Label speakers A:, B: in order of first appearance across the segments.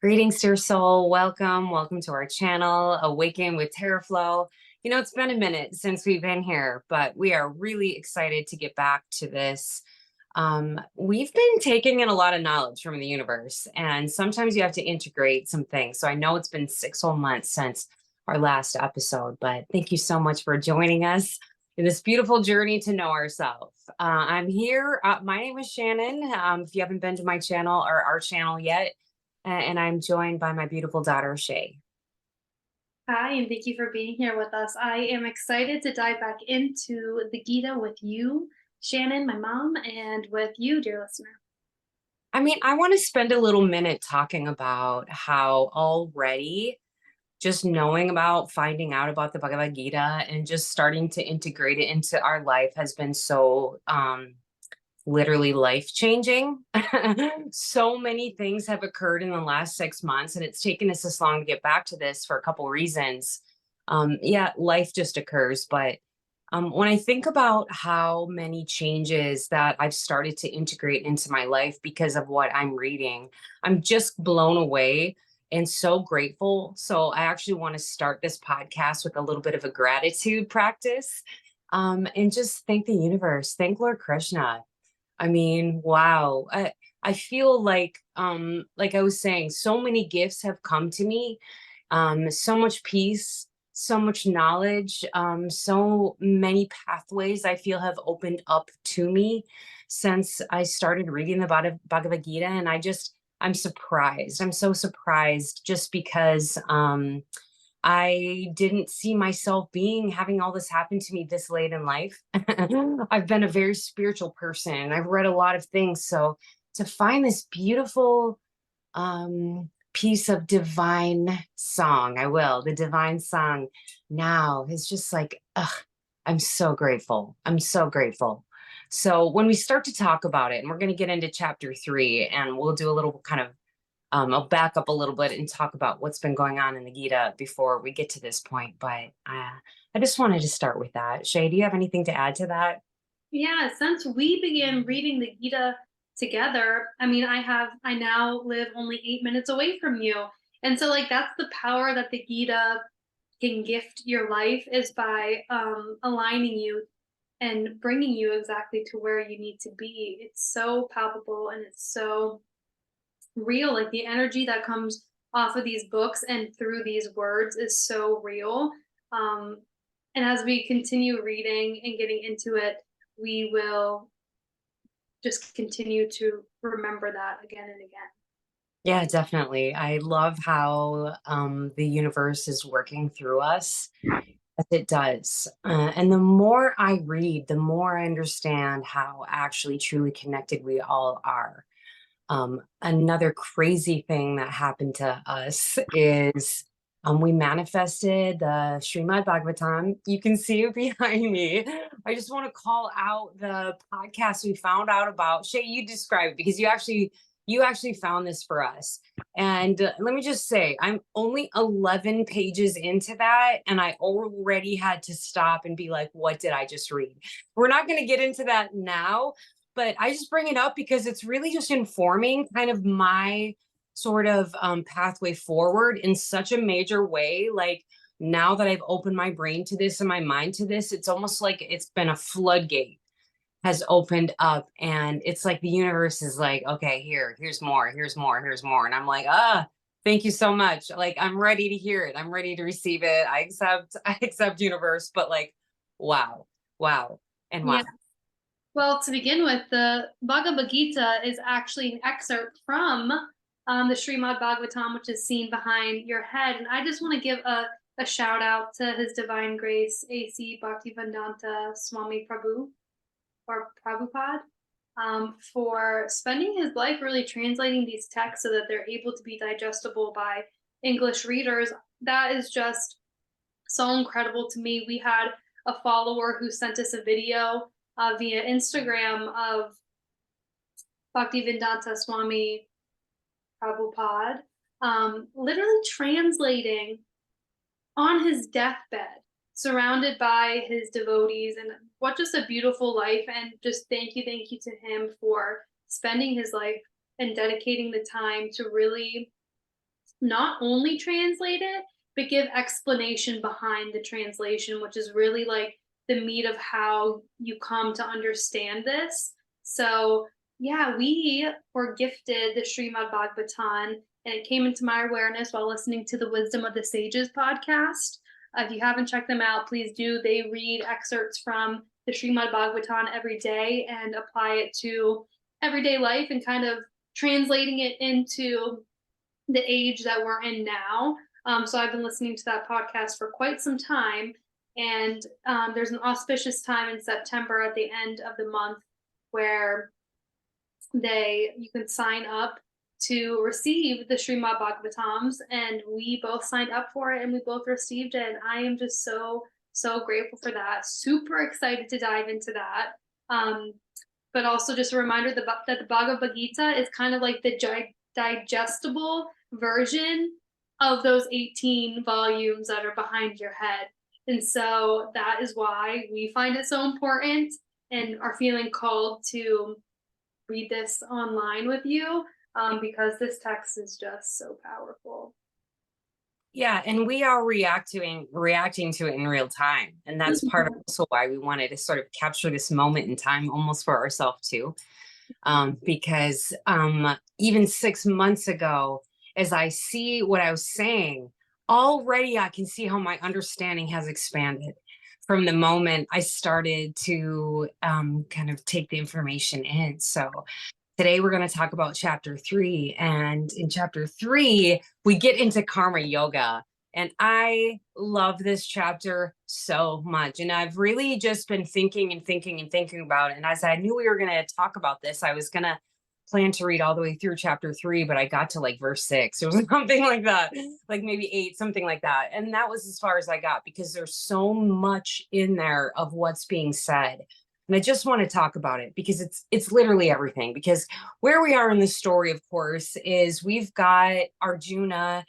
A: Greetings, dear soul. Welcome. Welcome to our channel, Awaken with Terraflow. You know, it's been a minute since we've been here, but we are really excited to get back to this. We've been taking in a lot of knowledge from the universe, and sometimes you have to integrate some things. So I know it's been 6 whole months since our last episode, but thank you so much for joining us in this beautiful journey to know ourselves. I'm here. My name is Shannon. If you haven't been to my channel or our channel yet, and I'm joined by my beautiful daughter, Shae.
B: Hi, and thank you for being here with us. I am excited to dive back into the Gita with you, Shannon, my mom, and with you, dear listener.
A: I mean, I want to spend a little minute talking about how already just knowing about, finding out about the Bhagavad Gita and just starting to integrate it into our life has been so literally life changing. So many things have occurred in the last 6 months, and it's taken us this long to get back to this for a couple reasons. Yeah, life just occurs, but when I think about how many changes that I've started to integrate into my life because of what I'm reading, I'm just blown away and so grateful. So I actually want to start this podcast with a little bit of a gratitude practice, and just thank the universe, thank Lord Krishna. I mean, wow. I feel like I was saying, so many gifts have come to me. So much peace, so much knowledge, so many pathways I feel have opened up to me since I started reading the Bhagavad Gita. And I'm surprised. I'm so surprised just because I didn't see myself having all this happen to me this late in life. I've been a very spiritual person. I've read a lot of things. So to find this beautiful piece of divine song, the divine song now is just like, ugh, I'm so grateful. I'm so grateful. So when we start to talk about it, and we're going to get into chapter 3, and we'll do a little kind of I'll back up a little bit and talk about what's been going on in the Gita before we get to this point. But I just wanted to start with that. Shae, do you have anything to add to that?
B: Yeah, since we began reading the Gita together, I now live only 8 minutes away from you. And so, like, that's the power that the Gita can gift your life is by aligning you and bringing you exactly to where you need to be. It's so palpable and it's so real. Like the energy that comes off of these books and through these words is so real. Um, and as we continue reading and getting into it, we will just continue to remember that again and again.
A: Yeah, definitely. I love how the universe is working through us as it does. And the more I read, the more I understand how actually truly connected we all are. Another crazy thing that happened to us is we manifested the Srimad Bhagavatam. You can see it behind me. I just want to call out the podcast we found out about. Shae, you described it because you actually found this for us. And let me just say, I'm only 11 pages into that, and I already had to stop and be like, what did I just read? We're not going to get into that now, but I just bring it up because it's really just informing kind of my sort of pathway forward in such a major way. Like now that I've opened my brain to this and my mind to this, it's almost like it's been a floodgate has opened up, and it's like the universe is like, okay, here's more, here's more, here's more. And I'm like, thank you so much. Like I'm ready to hear it. I'm ready to receive it. I accept universe, but like, wow, wow, and
B: Yeah.
A: wow.
B: Well, to begin with, the Bhagavad Gita is actually an excerpt from the Srimad Bhagavatam, which is seen behind your head. And I just want to give a shout out to His Divine Grace, A.C. Bhaktivedanta Swami Prabhu or Prabhupada, for spending his life really translating these texts so that they're able to be digestible by English readers. That is just so incredible to me. We had a follower who sent us a video via Instagram of Bhaktivedanta Swami Prabhupada literally translating on his deathbed, surrounded by his devotees. And what just a beautiful life. And just thank you to him for spending his life and dedicating the time to really not only translate it, but give explanation behind the translation, which is really like the meat of how you come to understand this. So, yeah, we were gifted the Srimad Bhagavatam, and it came into my awareness while listening to the Wisdom of the Sages podcast. If you haven't checked them out, please do. They read excerpts from the Srimad Bhagavatam every day and apply it to everyday life and kind of translating it into the age that we're in now. So I've been listening to that podcast for quite some time. And there's an auspicious time in September at the end of the month where you can sign up to receive the Srimad Bhagavatams, and we both signed up for it and we both received it. And I am just so grateful for that. Super excited to dive into that. But also just a reminder that the Bhagavad Gita is kind of like the digestible version of those 18 volumes that are behind your head. And so that is why we find it so important and are feeling called to read this online with you, because this text is just so powerful.
A: Yeah, and we are reacting to it in real time. And that's part of also why we wanted to sort of capture this moment in time almost for ourselves too. Because even 6 months ago, as I see what I was saying, already I can see how my understanding has expanded from the moment I started to kind of take the information in. So today we're going to talk about chapter 3. And in chapter 3, we get into karma yoga. And I love this chapter so much. And I've really just been thinking about it. And as I knew we were going to talk about this, I was going to plan to read all the way through chapter 3, but I got to like verse 6 or something like that, like maybe 8, something like that. And that was as far as I got, because there's so much in there of what's being said. And I just want to talk about it because it's literally everything. Because where we are in the story, of course, is we've got Arjuna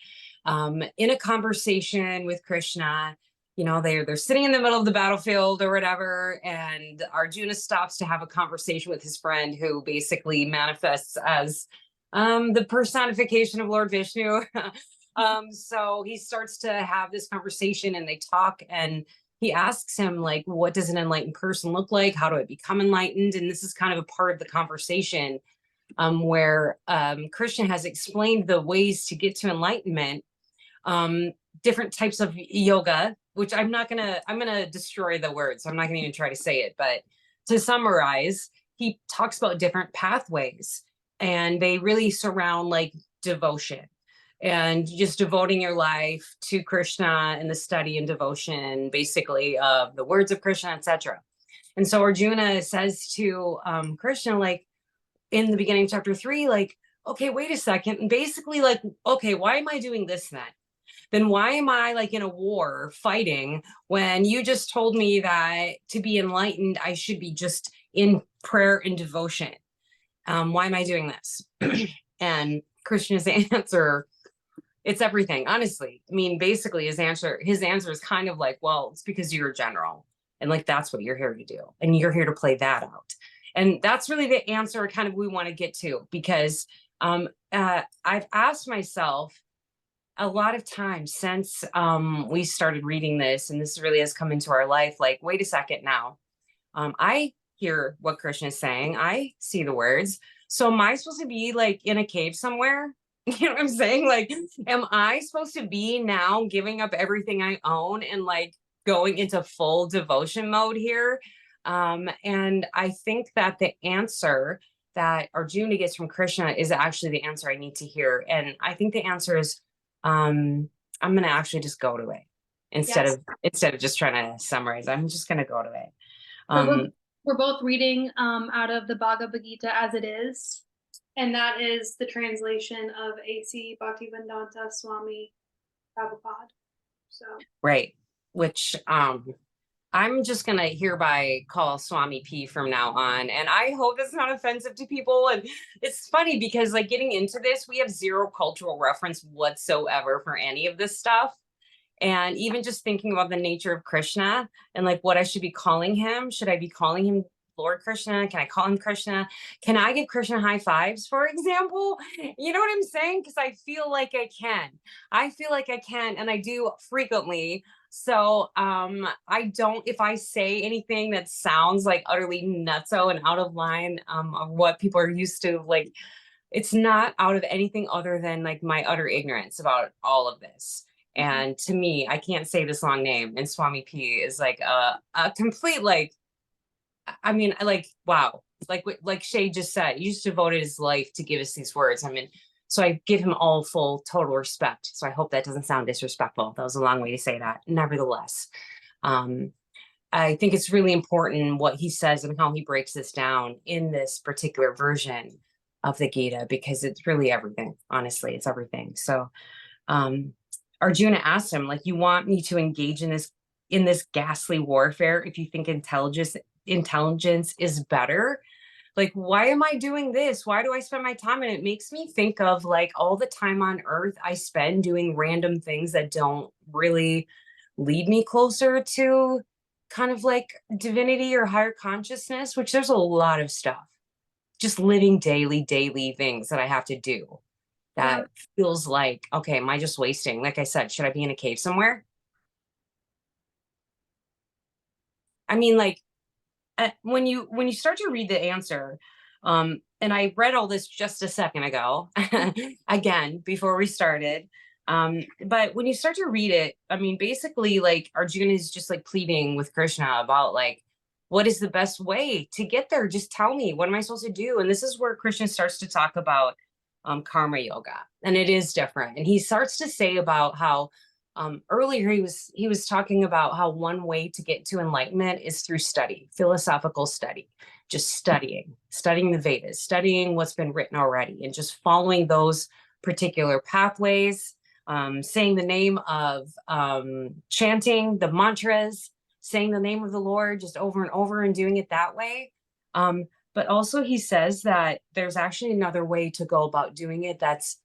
A: in a conversation with Krishna. You know, they're sitting in the middle of the battlefield or whatever, and Arjuna stops to have a conversation with his friend, who basically manifests as the personification of Lord Vishnu. So he starts to have this conversation, and they talk, and he asks him, like, what does an enlightened person look like? How do I become enlightened? And this is kind of a part of the conversation where Krishna has explained the ways to get to enlightenment, different types of yoga, which I'm gonna destroy the words. I'm not gonna even try to say it, but to summarize, he talks about different pathways, and they really surround like devotion and just devoting your life to Krishna and the study and devotion, basically, of the words of Krishna, etc. And so Arjuna says to Krishna, like, in the beginning of chapter 3, like, okay, wait a second. And basically, like, okay, why am I doing this then? Then why am I like in a war fighting when you just told me that to be enlightened, I should be just in prayer and devotion? Why am I doing this? And Krishna's answer, it's everything, honestly. I mean, basically his answer is kind of like, well, it's because you're a general, and like that's what you're here to do, and you're here to play that out. And that's really the answer kind of we want to get to, because I've asked myself a lot of times since we started reading this, and this really has come into our life, like, wait a second now. I hear what Krishna is saying. I see the words. So am I supposed to be like in a cave somewhere? You know what I'm saying? Like, am I supposed to be now giving up everything I own and like going into full devotion mode here? And I think that the answer that Arjuna gets from Krishna is actually the answer I need to hear. And I think the answer is, I'm going to actually just go to it instead of just trying to summarize. I'm just going to go to it.
B: So we're both reading out of the Bhagavad Gita as it is, and that is the translation of A.C. Bhaktivedanta Swami Prabhupada. So
A: right, which I'm just going to hereby call Swami P from now on. And I hope it's not offensive to people. And it's funny because like getting into this, we have zero cultural reference whatsoever for any of this stuff. And even just thinking about the nature of Krishna and like what I should be calling him, should I be calling him Lord Krishna? Can I call him Krishna? Can I give Krishna high fives, for example? You know what I'm saying? Because I feel like I can. I feel like I can, and I do frequently. So I don't, if I say anything that sounds like utterly nutso and out of line of what people are used to, like, it's not out of anything other than like my utter ignorance about all of this. And to me, I can't say this long name, and Swami P is like a complete, like, I mean, like, wow, like Shae just said, he just devoted his life to give us these words. I mean, so I give him all full total respect. So I hope that doesn't sound disrespectful. That was a long way to say that. Nevertheless, um, I think it's really important what he says and how he breaks this down in this particular version of the Gita, because it's really everything. Honestly, it's everything. So Arjuna asked him, like, you want me to engage in this ghastly warfare if you think intelligence is better? Like, why am I doing this? Why do I spend my time? And it makes me think of like all the time on earth I spend doing random things that don't really lead me closer to kind of like divinity or higher consciousness, which there's a lot of stuff, just living daily things that I have to do
B: Yeah.
A: that feels like, okay, am I just wasting? Like I said, should I be in a cave somewhere? I mean, like, when you start to read the answer, and I read all this just a second ago, again, before we started. But when you start to read it, I mean, basically, like, Arjuna is just like pleading with Krishna about like, what is the best way to get there? Just tell me, what am I supposed to do? And this is where Krishna starts to talk about karma yoga, and it is different. And he starts to say about how earlier he was talking about how one way to get to enlightenment is through study, philosophical study, just studying the Vedas, studying what's been written already, and just following those particular pathways, saying the name of, chanting the mantras, saying the name of the Lord just over and over and doing it that way. But also he says that there's actually another way to go about doing it that's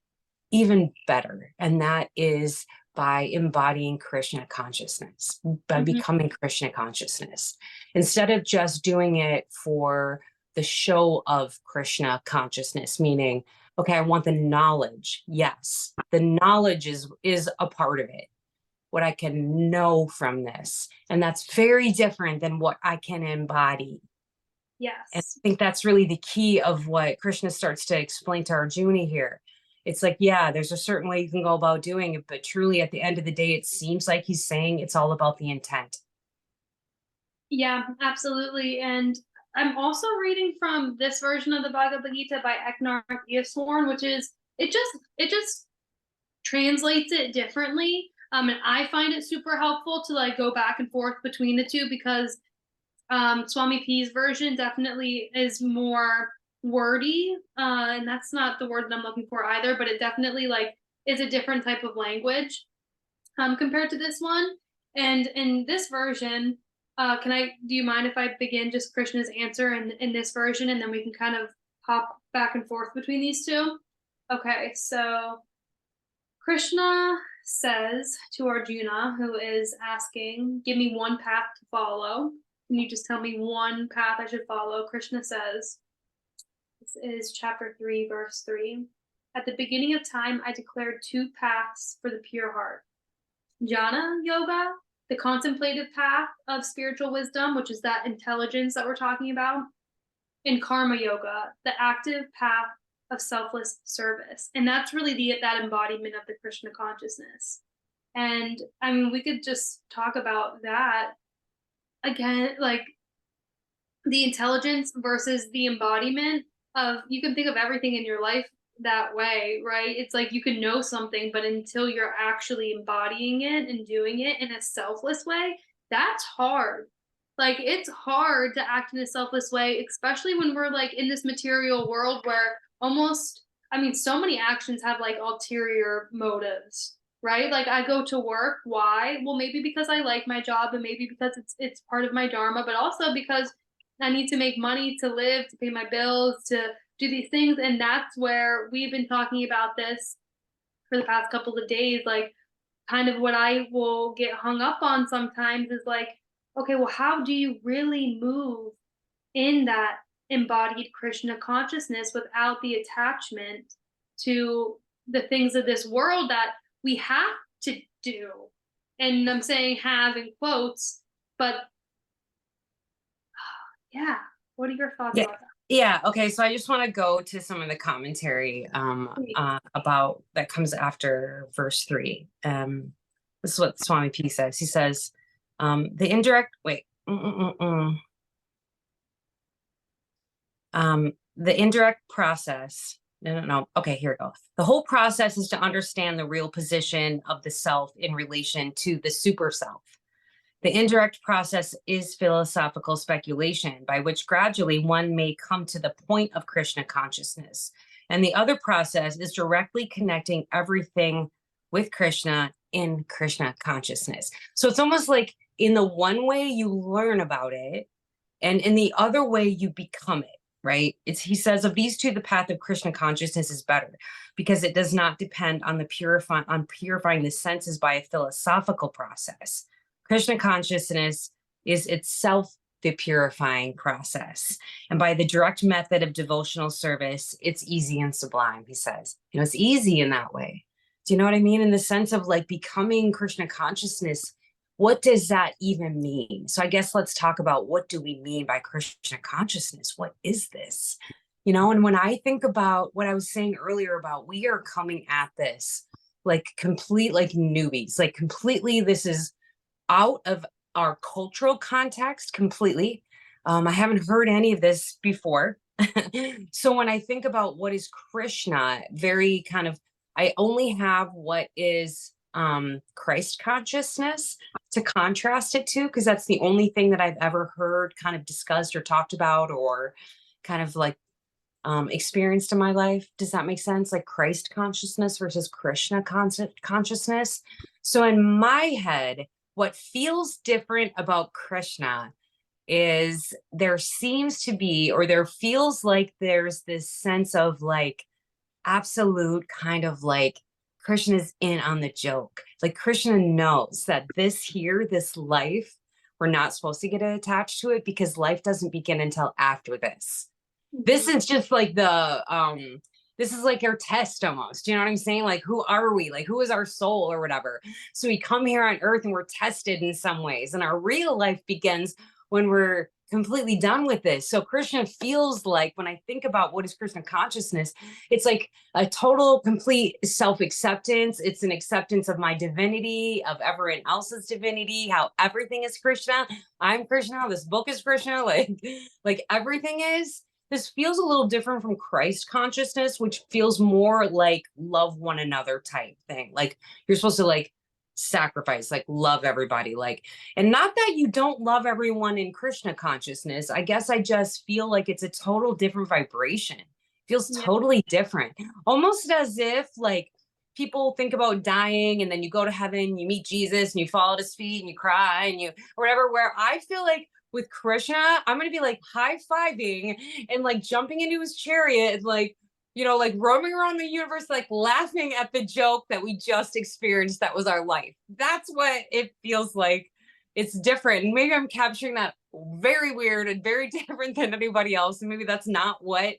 A: even better, and that is by embodying Krishna consciousness, by becoming Krishna consciousness, instead of just doing it for the show of Krishna consciousness, meaning, okay, I want the knowledge. Yes, the knowledge is a part of it, what I can know from this. And that's very different than what I can embody. And
B: Yes.
A: I think that's really the key of what Krishna starts to explain to Arjuna here. It's like, yeah, there's a certain way you can go about doing it, but truly at the end of the day, it seems like he's saying it's all about the intent.
B: Yeah, absolutely. And I'm also reading from this version of the Bhagavad Gita by Eknar Easwaran, which is it just translates it differently. And I find it super helpful to like go back and forth between the two, because Swami P's version definitely is more wordy, and that's not the word that I'm looking for either, but it definitely like is a different type of language compared to this one. And in this version, do you mind if I begin just Krishna's answer in this version, and then we can kind of hop back and forth between these two? Okay, so Krishna says to Arjuna, who is asking, give me one path to follow. Can you just tell me one path I should follow? Krishna says, this is chapter 3, verse 3. At the beginning of time, I declared two paths for the pure heart. Jnana yoga, the contemplative path of spiritual wisdom, which is that intelligence that we're talking about, and karma yoga, the active path of selfless service. And that's really that embodiment of the Krishna consciousness. And I mean, we could just talk about that again, like the intelligence versus the embodiment of, you can think of everything in your life that way, right? It's like you can know something, but until you're actually embodying it and doing it in a selfless way, that's hard. Like, it's hard to act in a selfless way, especially when we're like in this material world where almost, I mean, so many actions have like ulterior motives, right? Like, I go to work, why? Well, maybe because I like my job, and maybe because it's part of my dharma, but also because I need to make money to live, to pay my bills, to do these things. And that's where we've been talking about this for the past couple of days. Like, kind of what I will get hung up on sometimes is like, okay, well, how do you really move in that embodied Krishna consciousness without the attachment to the things of this world that we have to do. And I'm saying have in quotes, but yeah. What are your thoughts
A: Yeah.
B: about that?
A: Yeah. Okay. So I just want to go to some of the commentary about that comes after verse 3. This is what Swami P says. He says, the indirect, wait, the indirect process. No. Okay, here we go. The whole process is to understand the real position of the self in relation to the super self. The indirect process is philosophical speculation by which gradually one may come to the point of Krishna consciousness. And the other process is directly connecting everything with Krishna in Krishna consciousness. So it's almost like in the one way you learn about it, and in the other way you become it, right? He says of these two, the path of Krishna consciousness is better because it does not depend on purifying the senses by a philosophical process. Krishna consciousness is itself the purifying process. And by the direct method of devotional service, it's easy and sublime, he says. It's easy in that way. Do you know what I mean? In the sense of like becoming Krishna consciousness, what does that even mean? So I guess let's talk about what do we mean by Krishna consciousness? What is this? And when I think about what I was saying earlier about we are coming at this like complete like newbies, like completely this is out of our cultural context completely. I haven't heard any of this before. So when I think about what is Krishna, very kind of, I only have what is Christ consciousness to contrast it to, because that's the only thing that I've ever heard kind of discussed or talked about or kind of like experienced in my life. Does that make sense? Like Christ consciousness versus Krishna consciousness. So in my head, what feels different about Krishna is there seems to be, or there feels like there's this sense of like absolute kind of like Krishna's in on the joke. Like Krishna knows that this life, we're not supposed to get attached to it because life doesn't begin until after this. This is just like this is like our test almost. You know what I'm saying? Like, who are we? Like, who is our soul or whatever? So we come here on earth and we're tested in some ways. And our real life begins when we're completely done with this. So Krishna feels like when I think about what is Krishna consciousness, it's like a total, complete self-acceptance. It's an acceptance of my divinity, of everyone else's divinity, how everything is Krishna. I'm Krishna. This book is Krishna. Like everything is. This feels a little different from Christ consciousness, which feels more like love one another type thing. Like you're supposed to like sacrifice, like love everybody, like, and not that you don't love everyone in Krishna consciousness. I guess I just feel like it's a total different vibration. It feels totally different. Almost as if like people think about dying and then you go to heaven, you meet Jesus and you fall at his feet and you cry and you whatever, where I feel like with Krishna, I'm going to be like high-fiving and like jumping into his chariot, like, like roaming around the universe, like laughing at the joke that we just experienced. That was our life. That's what it feels like. It's different. And maybe I'm capturing that very weird and very different than anybody else. And maybe that's not what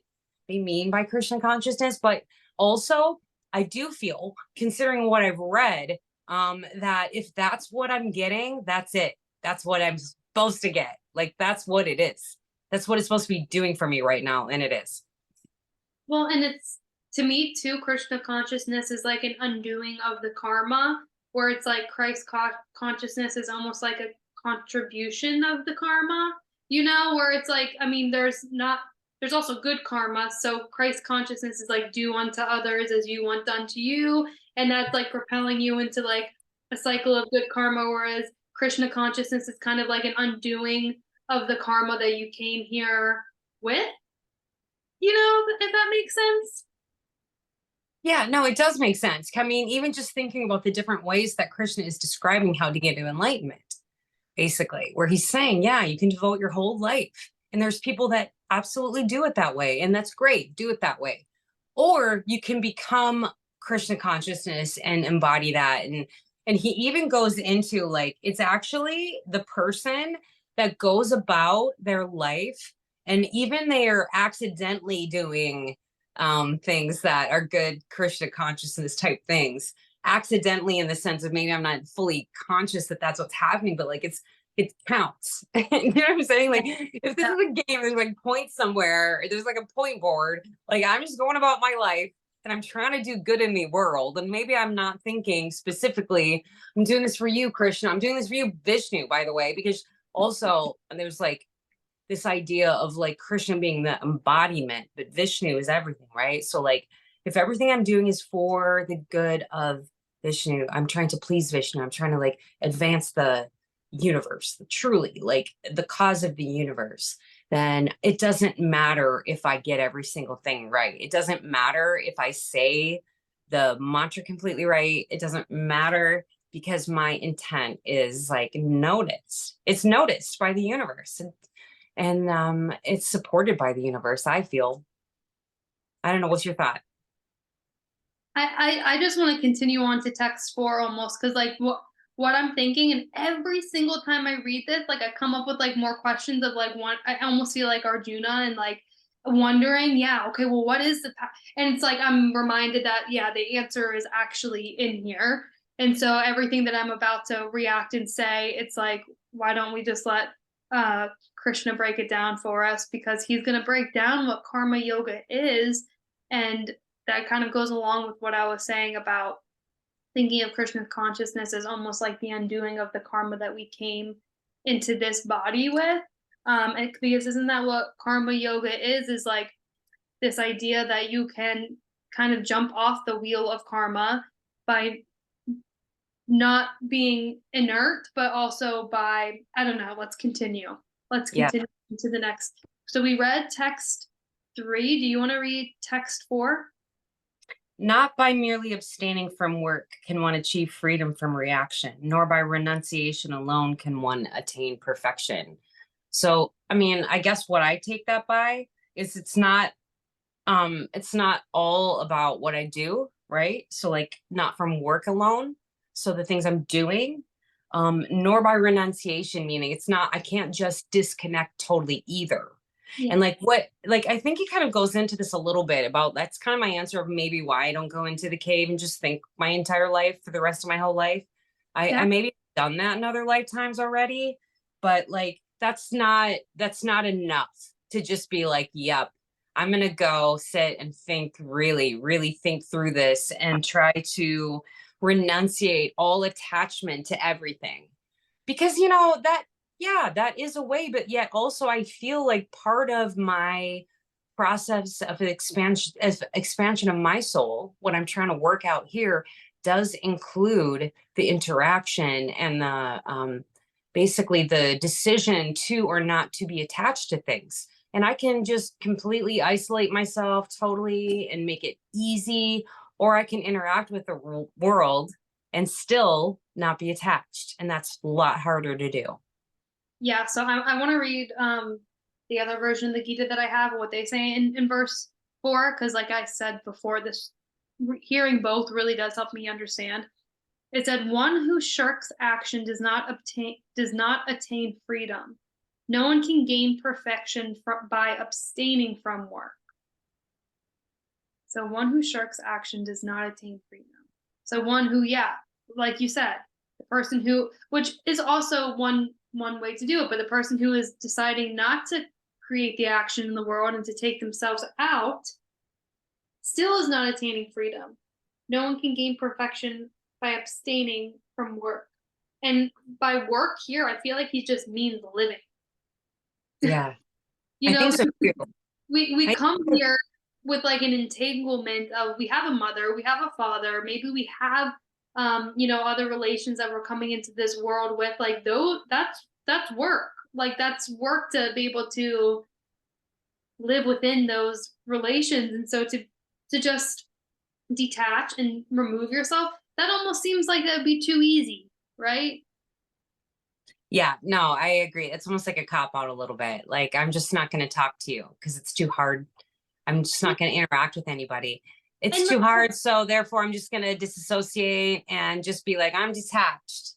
A: they mean by Krishna consciousness. But also, I do feel, considering what I've read, that if that's what I'm getting, that's it. That's what I'm supposed to get. Like, that's what it is. That's what it's supposed to be doing for me right now. And it is.
B: Well, and it's, to me too, Krishna consciousness is like an undoing of the karma, where it's like Christ consciousness is almost like a contribution of the karma, where it's like, I mean, there's also good karma. So Christ consciousness is like do unto others as you want done to you. And that's like propelling you into like a cycle of good karma. Whereas Krishna consciousness is kind of like an undoing of the karma that you came here with. If that makes sense.
A: Yeah, no, it does make sense. I mean, even just thinking about the different ways that Krishna is describing how to get to enlightenment, basically, where he's saying, yeah, you can devote your whole life. And there's people that absolutely do it that way. And that's great. Do it that way. Or you can become Krishna consciousness and embody that. And he even goes into like, it's actually the person that goes about their life And even they are accidentally doing things that are good Krishna consciousness type things, accidentally in the sense of maybe I'm not fully conscious that that's what's happening, but like it counts. You know what I'm saying? Like if this is a game, there's like points somewhere, or there's like a point board, like I'm just going about my life and I'm trying to do good in the world. And maybe I'm not thinking specifically, I'm doing this for you, Krishna. I'm doing this for you, Vishnu, by the way, because also there's like this idea of like Krishna being the embodiment, but Vishnu is everything, right? So like if everything I'm doing is for the good of Vishnu, I'm trying to please Vishnu, I'm trying to like advance the universe, truly like the cause of the universe, then it doesn't matter if I get every single thing right. It doesn't matter if I say the mantra completely right. It doesn't matter because my intent is like noticed. It's noticed by the universe. And it's supported by the universe, I feel. I don't know, what's your thought?
B: I just want to continue on to text 4 almost, because like what I'm thinking, and every single time I read this, like I come up with like more questions of like one. I almost feel like Arjuna and like wondering, yeah, okay, well, what is the and it's like I'm reminded that yeah, the answer is actually in here, and so everything that I'm about to react and say, it's like, why don't we just let Krishna break it down for us, because he's going to break down what karma yoga is. And that kind of goes along with what I was saying about thinking of Krishna consciousness as almost like the undoing of the karma that we came into this body with. And because isn't that what karma yoga is like this idea that you can kind of jump off the wheel of karma by not being inert, but also by, I don't know, let's continue. Let's
A: Yeah.
B: continue to the next. So we read text 3. Do you want to read text 4?
A: Not by merely abstaining from work can one achieve freedom from reaction, nor by renunciation alone can one attain perfection. So, I mean, I guess what I take that by is it's not all about what I do, right? So like not from work alone. So the things I'm doing, nor by renunciation, meaning it's not, I can't just disconnect totally either.
B: Yeah.
A: And like I think it kind of goes into this a little bit about that's kind of my answer of maybe why I don't go into the cave and just think my entire life for the rest of my whole life. I maybe done that in other lifetimes already, but like that's not enough to just be like, yep, I'm gonna go sit and think, really, really think through this and try to renunciate all attachment to everything. Because you know that, yeah, that is a way, but yet also I feel like part of my process of expansion of my soul, what I'm trying to work out here, does include the interaction and the basically the decision to or not to be attached to things. And I can just completely isolate myself totally and make it easy, or I can interact with the world and still not be attached. And that's a lot harder to do.
B: Yeah, so I want to read the other version of the Gita that I have, what they say in verse 4, because like I said before, this hearing both really does help me understand. It said, "One who shirks action does not attain freedom. No one can gain perfection by abstaining from work." So one who shirks action does not attain freedom. So one who, yeah, like you said, the person who, which is also one way to do it, but the person who is deciding not to create the action in the world and to take themselves out still is not attaining freedom. No one can gain perfection by abstaining from work. And by work here, I feel like he just means living.
A: Yeah,
B: You
A: I
B: know,
A: think so too.
B: we come here with like an entanglement of, we have a mother, we have a father, maybe we have other relations that we're coming into this world with, like those, that's work. Like that's work to be able to live within those relations. And so to just detach and remove yourself, that almost seems like that would be too easy, right?
A: Yeah, no, I agree. It's almost like a cop out a little bit. Like, I'm just not going to talk to you because it's too hard. I'm just not going to interact with anybody. It's
B: And
A: too hard. So therefore, I'm just going to disassociate and just be like, I'm detached.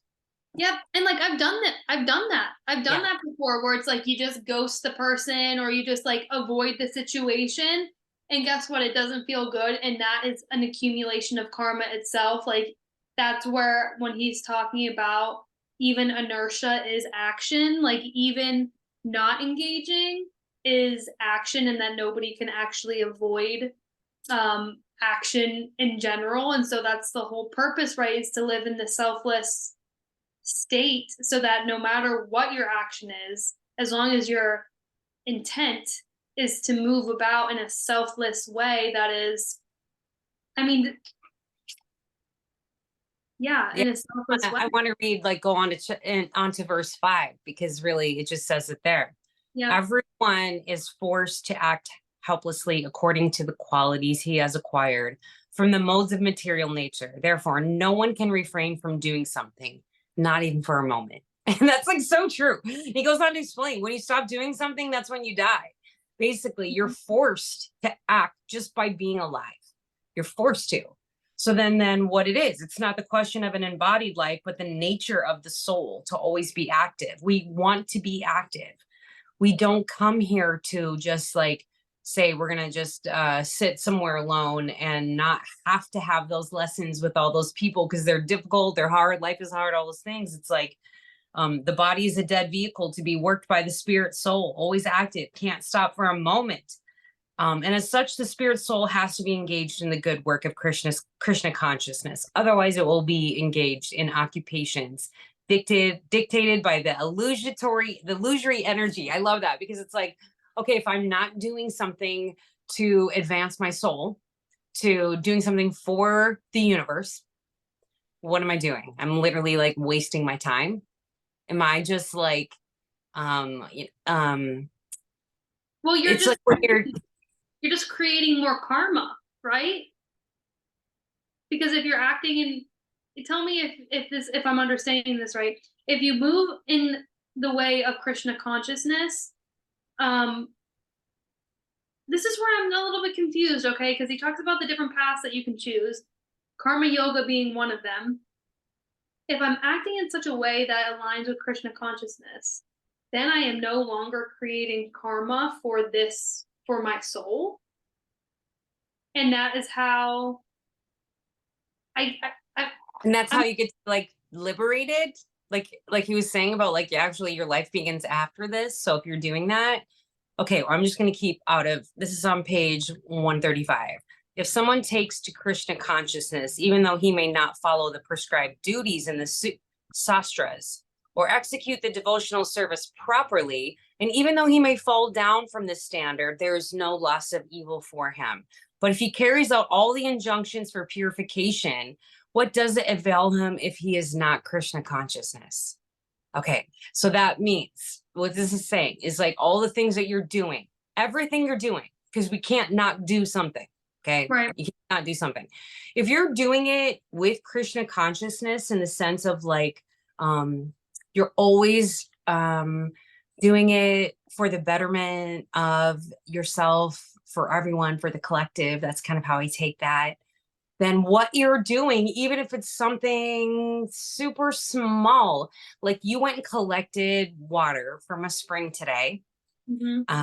B: Yep. And like I've done that. I've done that. I've done
A: Yeah.
B: that before where it's like you just ghost the person or you just like avoid the situation. And guess what? It doesn't feel good. And that is an accumulation of karma itself. Like that's where when he's talking about even inertia is action, like even not engaging is action and that nobody can actually avoid action in general. And so that's the whole purpose, right? Is to live in the selfless state so that no matter what your action is, as long as your intent is to move about in a selfless way, that is, I mean, yeah,
A: Yeah.
B: in a selfless way.
A: I want to read, like, go on to on to verse 5, because really it just says it there.
B: Yeah.
A: Everyone is forced to act helplessly according to the qualities he has acquired from the modes of material nature. Therefore, no one can refrain from doing something, not even for a moment. And that's like so true. He goes on to explain, when you stop doing something, that's when you die. Basically, you're forced to act just by being alive. You're forced to. So then what it is, it's not the question of an embodied life, but the nature of the soul to always be active. We want to be active. We don't come here to just like say we're going to just sit somewhere alone and not have to have those lessons with all those people because they're difficult, they're hard, life is hard, all those things. It's like the body is a dead vehicle to be worked by the spirit soul, always active, can't stop for a moment. And as such, the spirit soul has to be engaged in the good work of Krishna consciousness. Otherwise, it will be engaged in occupations dictated by the illusory energy. I love that because it's like, okay, if I'm not doing something to advance my soul, to doing something for the universe, what am I doing? I'm literally like wasting my time. Am I just like,
B: Well,
A: it's like when
B: you're just creating more karma, right? Because if you're acting in, tell me if I'm understanding this right. If you move in the way of Krishna consciousness, um, this is where I'm a little bit confused, okay? Because he talks about the different paths that you can choose, karma yoga being one of them. If I'm acting in such a way that aligns with Krishna consciousness, then I am no longer creating karma for this, for my soul. And that is how
A: and that's
B: I'm,
A: how you get like liberated, like he was saying about like actually your life begins after this. So if you're doing that, okay, well, I'm just going to keep out of this. Is on page 135. If someone takes to Krishna consciousness, even though he may not follow the prescribed duties in the sastras or execute the devotional service properly, and even though he may fall down from this standard, there is no loss of evil for him. But if he carries out all the injunctions for purification, what does it avail him if he is not Krishna consciousness? Okay, so that means what this is saying is like all the things that you're doing, everything you're doing, because we can't not do something. Okay,
B: right.
A: you cannot do something. If you're doing it with Krishna consciousness in the sense of like, you're always doing it for the betterment of yourself, for everyone, for the collective. That's kind of how I take that. Then what you're doing, even if it's something super small, like you went and collected water from a spring today.
B: Mm-hmm.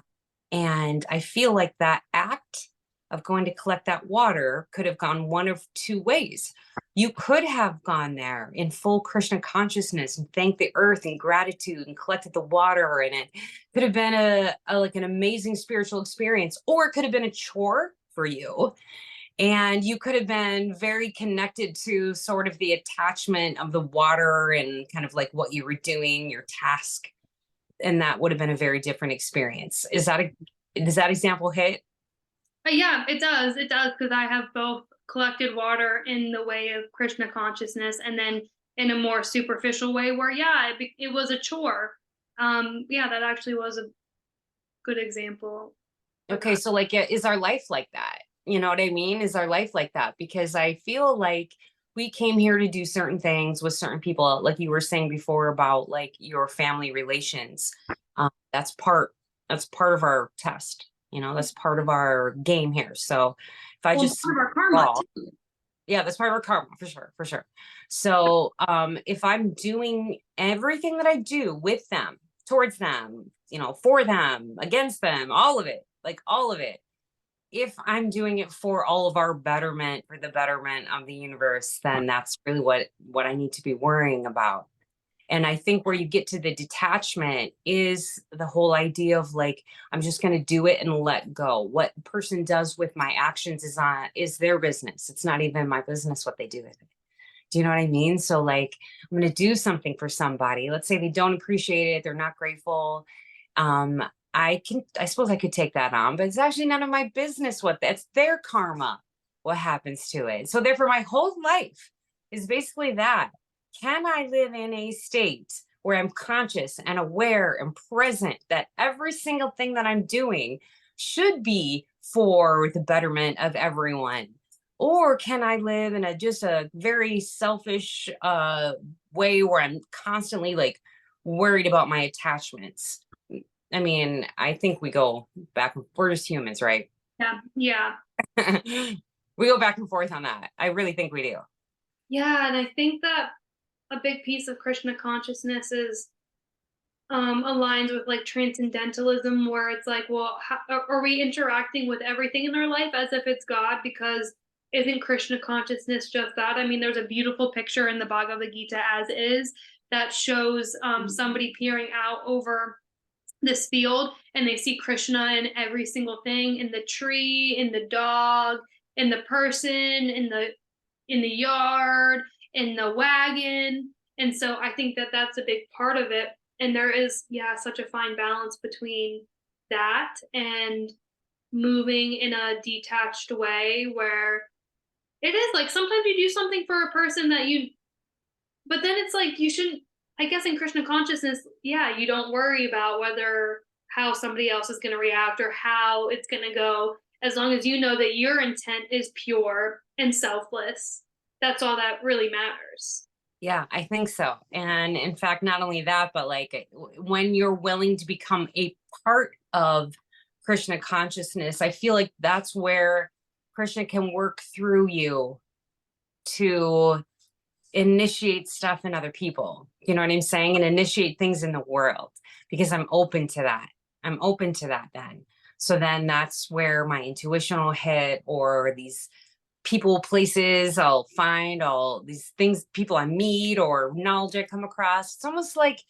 A: And I feel like that act of going to collect that water could have gone one of two ways. You could have gone there in full Krishna consciousness and thanked the earth in gratitude and collected the water, and it could have been a like an amazing spiritual experience, or it could have been a chore for you. And you could have been very connected to sort of the attachment of the water and kind of like what you were doing, your task. And that would have been a very different experience. Does that example hit?
B: Yeah, it does. It does because I have both collected water in the way of Krishna consciousness and then in a more superficial way where, yeah, it was a chore. Yeah, that actually was a good example.
A: Okay, so like, is our life like that? You know what I mean? Is our life like that? Because I feel like we came here to do certain things with certain people, like you were saying before about like your family relations. That's part of our test. You know, that's part of our game here. So if I
B: Well,
A: just
B: part of our karma too.
A: Yeah, that's part of our karma, for sure, for sure. So if I'm doing everything that I do with them, towards them, you know, for them, against them, all of it, like all of it, if I'm doing it for all of our betterment, for the betterment of the universe, then that's really what I need to be worrying about. And I think where you get to the detachment is the whole idea of like, I'm just going to do it and let go. What a person does with my actions is their business. It's not even my business what they do with it. Do you know what I mean? So like, I'm going to do something for somebody. Let's say they don't appreciate it. They're not grateful. Um, I suppose I could take that on, but it's actually none of my business what that's their karma, what happens to it. So therefore my whole life is basically that. Can I live in a state where I'm conscious and aware and present that every single thing that I'm doing should be for the betterment of everyone? Or can I live in just a very selfish way where I'm constantly like worried about my attachments? I mean, I think we go back and we're just humans, right?
B: Yeah, yeah.
A: We go back and forth on that. I really think we do.
B: Yeah, and I think that a big piece of Krishna consciousness is aligns with like transcendentalism, where it's like, well, how, are we interacting with everything in our life as if it's God? Because isn't Krishna consciousness just that? I mean, there's a beautiful picture in the Bhagavad Gita as is that shows somebody peering out over this field, and they see Krishna in every single thing, in the tree, in the dog, in the person, in the yard, in the wagon. And so I think that that's a big part of it. And there is, yeah, such a fine balance between that and moving in a detached way, where it is like sometimes you do something for a person that you, but then it's like you shouldn't, I guess in Krishna consciousness, yeah, you don't worry about whether how somebody else is going to react or how it's going to go, as long as you know that your intent is pure and selfless. That's all that really matters.
A: Yeah, I think so. And in fact, not only that, but like when you're willing to become a part of Krishna consciousness, I feel like that's where Krishna can work through you to initiate stuff in other people. You know what I'm saying? And initiate things in the world because I'm open to that. I'm open to that then. So then that's where my intuition will hit, or these people, places I'll find, all these things, people I meet, or knowledge I come across. It's almost like,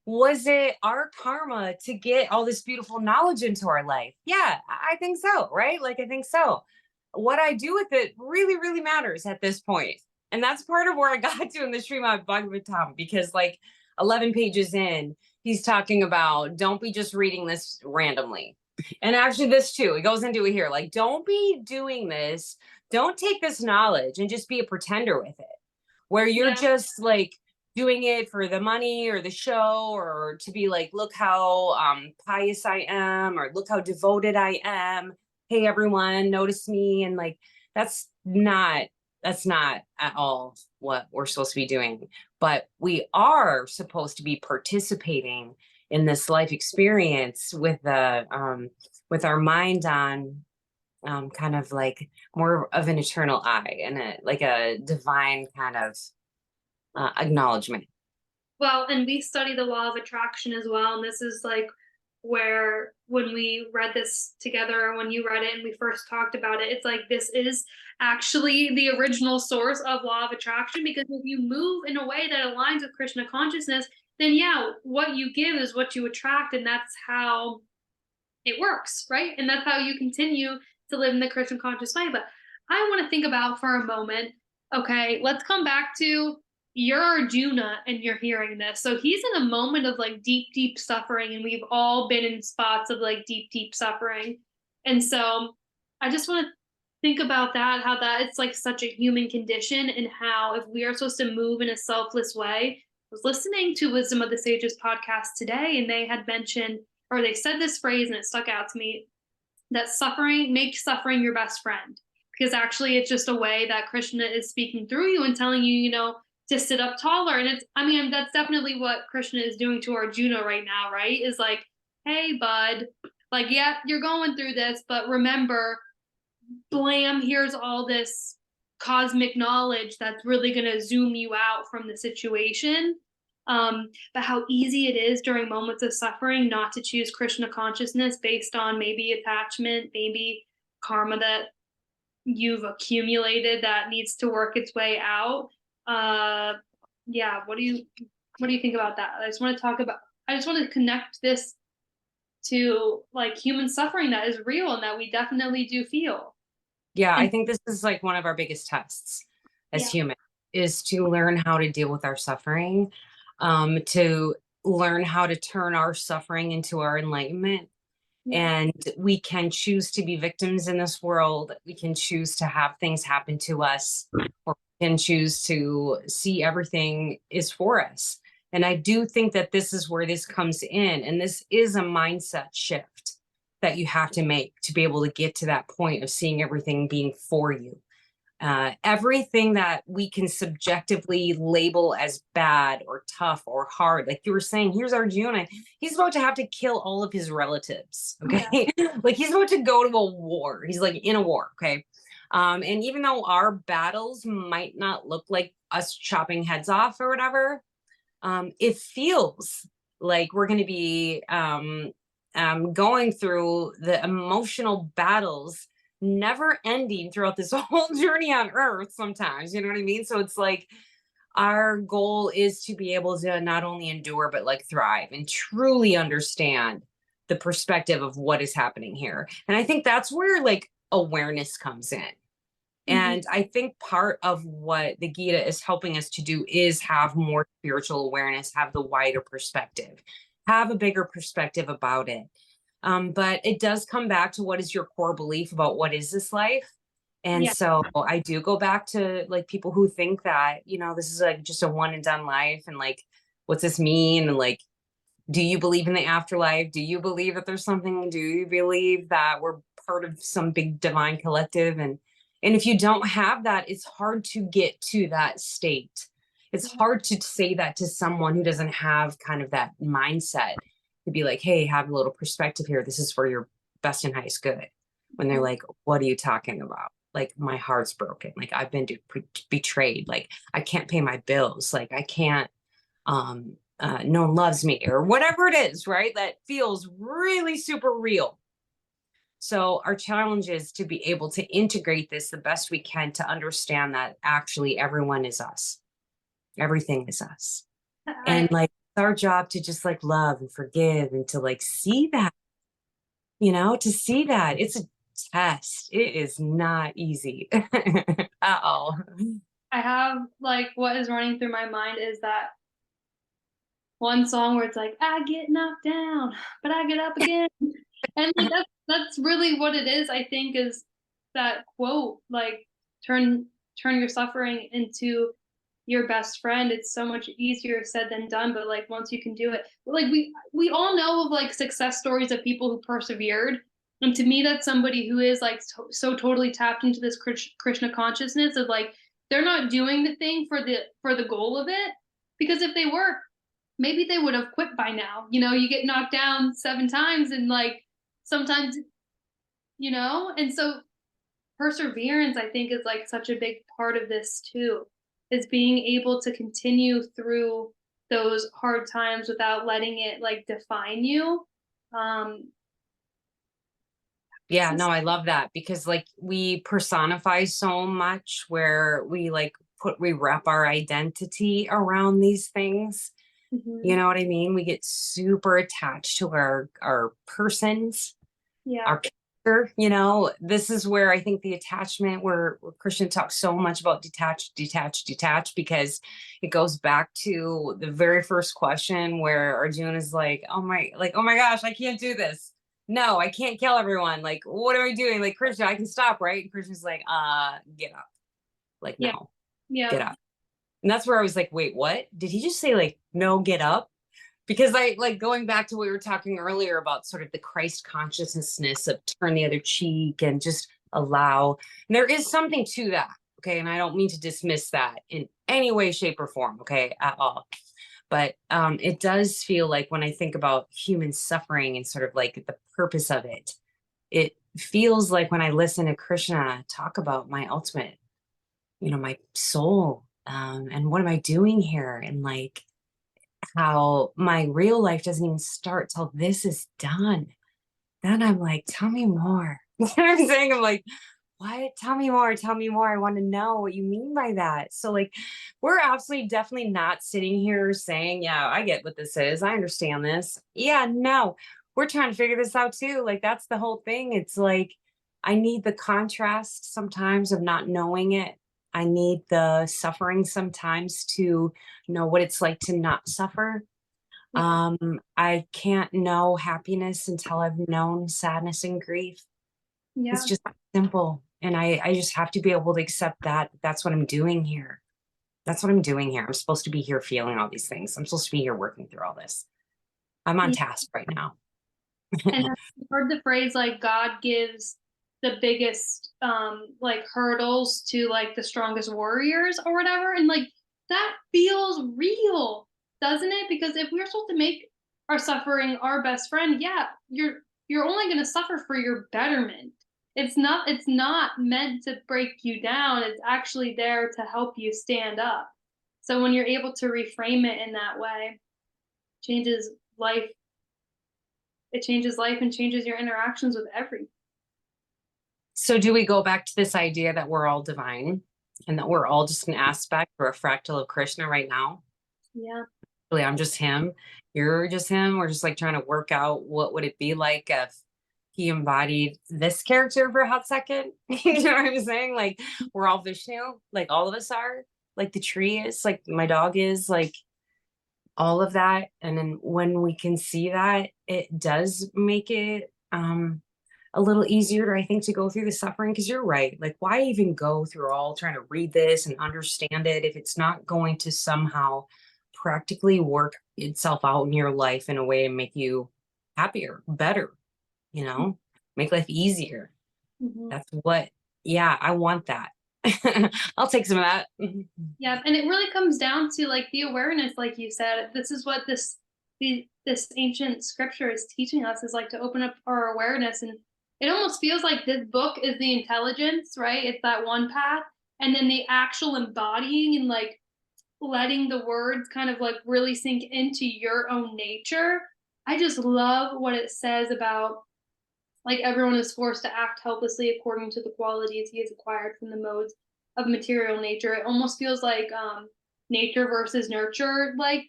A: was it our karma to get all this beautiful knowledge into our life? Yeah, I think so, right? Like, I think so. What I do with it really, really matters at this point. And that's part of where I got to in the Srimad Bhagavatam, because like 11 pages in, he's talking about don't be just reading this randomly. And actually, this too, it goes into it here. Like, don't be doing this, don't take this knowledge and just be a pretender with it, where you're
B: Yeah.
A: just like doing it for the money or the show, or to be like, look how pious I am, or look how devoted I am. Hey, everyone, notice me. And like, that's not that's not at all what we're supposed to be doing. But we are supposed to be participating in this life experience with our mind on kind of like more of an eternal eye and like a divine kind of acknowledgement.
B: Well, and we study the law of attraction as well. And this is like where, when we read this together, when you read it and we first talked about it, it's like this is actually the original source of law of attraction. Because if you move in a way that aligns with Krishna consciousness, then yeah, what you give is what you attract. And that's how it works, right? And that's how you continue to live in the Krishna conscious way. But I want to think about for a moment, okay, let's come back to you're Arjuna and you're hearing this. So he's in a moment of like deep, deep suffering, and we've all been in spots of like deep, deep suffering. And so I just want to think about that, how that it's like such a human condition, and how if we are supposed to move in a selfless way. I was listening to Wisdom of the Sages podcast today, and they had mentioned, or they said this phrase and it stuck out to me, that suffering, make suffering your best friend. Because actually it's just a way that Krishna is speaking through you and telling you, you know, to sit up taller. And it's, I mean, that's definitely what Krishna is doing to Arjuna right now, right? Is like, hey, bud, like, yeah, you're going through this, but remember, blam, here's all this cosmic knowledge that's really going to zoom you out from the situation. But how easy it is during moments of suffering not to choose Krishna consciousness based on maybe attachment, maybe karma that you've accumulated that needs to work its way out. Yeah, what do you think about that? I just want to connect this to like human suffering that is real and that we definitely do feel.
A: Yeah, I
B: And
A: think this is like one of our biggest tests as
B: yeah,
A: humans, is to learn how to deal with our suffering, to learn how to turn our suffering into our enlightenment.
B: yeah,
A: And we can choose to be victims in this world. We can choose to have things happen to us, or we can choose to see everything is for us. And I do think that this is where this comes in. And this is a mindset shift that you have to make to be able to get to that point of seeing everything being for you. Everything that we can subjectively label as bad or tough or hard, like you were saying, here's Arjuna, he's about to have to kill all of his relatives.
B: yeah,
A: Okay. Like he's about to go to a war. He's like in a war. Okay. And even though our battles might not look like us chopping heads off or whatever, it feels like we're going to be going through the emotional battles never ending throughout this whole journey on earth sometimes, you know what I mean? So it's like our goal is to be able to not only endure but like thrive and truly understand the perspective of what is happening here. And I think that's where like awareness comes in.
B: mhm,
A: And I think part of what the Gita is helping us to do is have more spiritual awareness, have the wider perspective, have a bigger perspective about it. But it does come back to what is your core belief about what is this life? And
B: yeah,
A: so I do go back to like people who think that, you know, this is like just a one and done life. And like, what's this mean? And like, do you believe in the afterlife? Do you believe that there's something? Do you believe that we're part of some big divine collective? And if you don't have that, it's hard to get to that state. It's
B: yeah,
A: hard to say that to someone who doesn't have kind of that mindset, to be like, hey, have a little perspective here. This is for your best and highest good. When they're
B: mhm,
A: like, what are you talking about? Like, my heart's broken. Like, I've been betrayed. Like, I can't pay my bills. Like, I can't, no one loves me, or whatever it is, right? That feels really super real. So our challenge is to be able to integrate this the best we can, to understand that actually everyone is us. Everything is us.
B: I
A: And like it's our job to just like love and forgive and to like see that, you know, to see that it's a test. It is not easy at all.
B: I have like what is running through my mind is that one song where it's like, I get knocked down, but I get up again. And like that's really what it is, I think, is that quote, like turn your suffering into your best friend. It's so much easier said than done, but like once you can do it, like we all know of like success stories of people who persevered. And to me, that's somebody who is like so totally tapped into this Krishna consciousness of like they're not doing the thing for the goal of it, because if they were, maybe they would have quit by now. You know, you get knocked down 7 times and like sometimes, and so perseverance, I think, is like such a big part of this too, is being able to continue through those hard times without letting it like define you. Um,
A: Yeah, no, I love that, because like we personify so much, where we like we wrap our identity around these things. You
B: mhm,
A: know what I mean? We get super attached to our persons,
B: yeah,
A: our character, you know. This is where I think the attachment, where Christian talks so much about detach, because it goes back to the very first question where Arjuna is like, oh my gosh, I can't do this. No, I can't kill everyone. Like, what am I doing? Like, Krishna, I can stop, right? And Krishna's like, get up. Like,
B: yeah,
A: no,
B: yeah,
A: get up. And that's where I was like, wait, what? Did he just say like, no, get up? Because I like going back to what we were talking earlier about sort of the Christ consciousness of turn the other cheek and just allow. And there is something to that. Okay. And I don't mean to dismiss that in any way, shape, or form. Okay. At all. But it does feel like when I think about human suffering and sort of like the purpose of it feels like when I listen to Krishna talk about my ultimate my soul, and what am I doing here? And like how my real life doesn't even start till this is done. Then I'm like, tell me more. You know what I'm saying? I'm like, what? Tell me more. Tell me more. I want to know what you mean by that. So, like, we're absolutely definitely not sitting here saying, yeah, I get what this is. I understand this. Yeah, no, we're trying to figure this out too. Like, that's the whole thing. It's like, I need the contrast sometimes of not knowing it. I need the suffering sometimes to know what it's like to not suffer.
B: Yeah.
A: I can't know happiness until I've known sadness and grief. It's
B: Yeah.
A: just simple. And I just have to be able to accept that that's what I'm doing here. That's what I'm doing here. I'm supposed to be here feeling all these things. I'm supposed to be here working through all this. I'm on
B: Yeah.
A: task right now.
B: And I've heard the phrase like God gives the biggest like hurdles to like the strongest warriors or whatever. And like that feels real, doesn't it? Because if we're supposed to make our suffering our best friend, yeah, you're only gonna suffer for your betterment. It's not meant to break you down. It's actually there to help you stand up. So when you're able to reframe it in that way, changes life it changes life and changes your interactions with everything.
A: So do we go back to this idea that we're all divine and that we're all just an aspect or a fractal of Krishna right now?
B: Yeah.
A: Really, I'm just him. You're just him. We're just like trying to work out what would it be like if he embodied this character for a hot second. You know what I'm saying? Like we're all Vishnu, like all of us are, like the tree is, like my dog is, like all of that. And then when we can see that, it does make it a little easier, I think, to go through the suffering. Because you're right. Like, why even go through all trying to read this and understand it if it's not going to somehow practically work itself out in your life in a way and make you happier, better, make life easier.
B: Mhm.
A: That's what, yeah, I want that. I'll take some of that.
B: Yeah, and it really comes down to like the awareness, like you said. This is what this ancient scripture is teaching us is like to open up our awareness, and it almost feels like this book is the intelligence, right? It's that one path, and then the actual embodying and like letting the words kind of like really sink into your own nature. I just love what it says about like everyone is forced to act helplessly according to the qualities he has acquired from the modes of material nature. It almost feels like nature versus nurture, like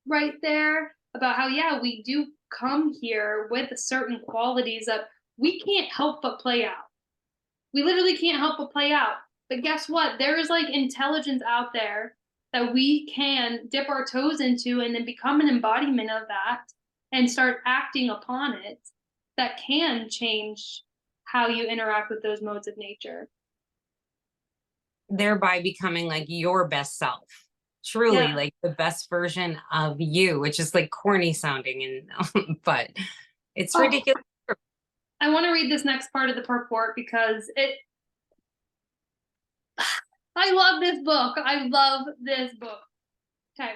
B: right there about how, yeah, we do come here with certain qualities that we can't help but play out. We literally can't help but play out. But guess what? There is like intelligence out there that we can dip our toes into and then become an embodiment of that and start acting upon it that can change how you interact with those modes of nature.
A: Thereby becoming like your best self,
B: Yeah.
A: truly like the best version of you, which is like corny sounding and but it's
B: Oh,
A: ridiculous.
B: I want to read this next part of the purport because I love this book. I love this book. Okay.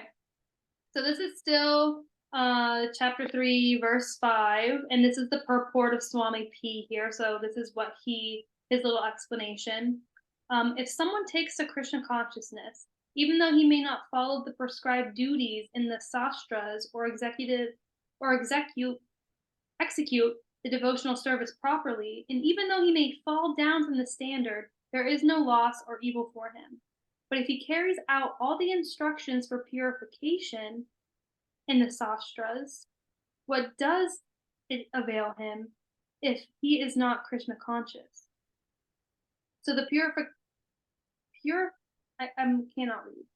B: So this is still chapter 3, verse 5, and this is the purport of Swami P here. So this is what his little explanation. If someone takes to Krishna consciousness, even though he may not follow the prescribed duties in the sastras or execute the devotional service properly, and even though he may fall down from the standard, there is no loss or evil for him. But if he carries out all the instructions for purification in the sastras, what does it avail him if he is not Krishna conscious? So the pure, I cannot read.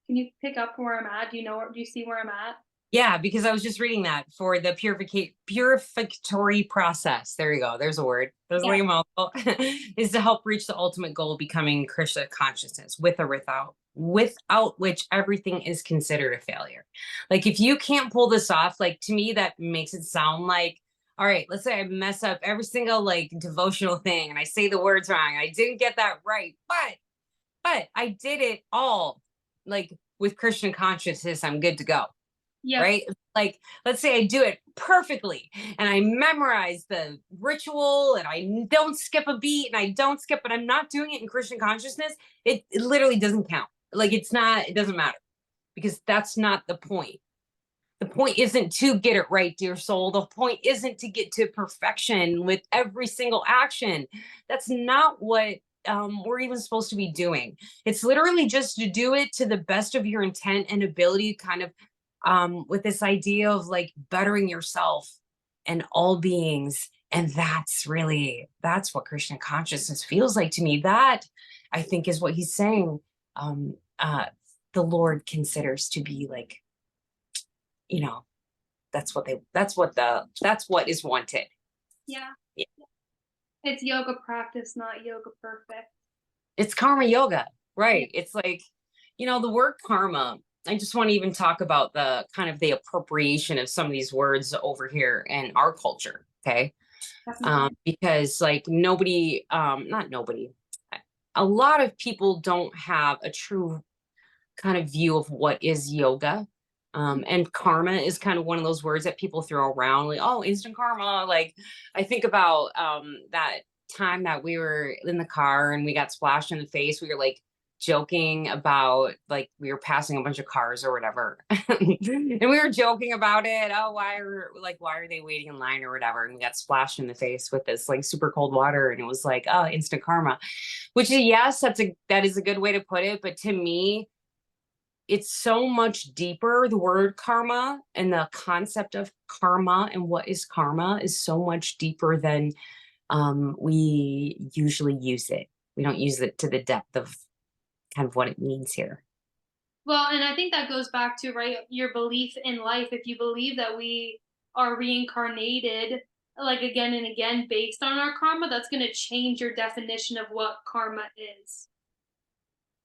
B: Can you pick up where I'm at? Do you see where I'm at?
A: Yeah, because I was just reading that for the purificatory process. There you go. There's a word. There's
B: Yeah.
A: like a mouthful. Is to help reach the ultimate goal of becoming Krishna consciousness, with or without which everything is considered a failure. Like if you can't pull this off, like to me, that makes it sound like, all right, let's say I mess up every single like devotional thing and I say the words wrong. I didn't get that right, but I did it all like with Krishna consciousness. I'm good to go.
B: Yeah.
A: right? Like, let's say I do it perfectly and I memorize the ritual and I don't skip a beat and I don't skip, but I'm not doing it in Krishna consciousness. It literally doesn't count. Like, it's not, it doesn't matter, because that's not the point. The point isn't to get it right, dear soul. The point isn't to get to perfection with every single action. That's not what we're even supposed to be doing. It's literally just to do it to the best of your intent and ability, kind of with this idea of like bettering yourself and all beings. And that's what Krishna consciousness feels like to me. That, I think, is what he's saying. Um, uh, the Lord considers to be like, you know, that's what is wanted.
B: Yeah.
A: Yeah.
B: It's yoga practice, not yoga perfect.
A: It's karma yoga, right? It's like, the word karma, I just want to even talk about the kind of the appropriation of some of these words over here in our culture. Okay. Because like nobody, not nobody, a lot of people don't have a true kind of view of what is yoga. And karma is kind of one of those words that people throw around, like, oh, instant karma. Like, I think about that time that we were in the car and we got splashed in the face. We were like joking about, like, we were passing a bunch of cars or whatever. And we were joking about it. Oh, why are they waiting in line or whatever? And we got splashed in the face with this like super cold water. And it was like, oh, instant karma, which is, yes, that is a good way to put it. But to me, it's so much deeper. The word karma and the concept of karma and what is karma is so much deeper than we usually use it. We don't use it to the depth of kind of what it means here.
B: Well, and I think that goes back to, right, your belief in life. If you believe that we are reincarnated like again and again based on our karma, that's going to change your definition of what karma is.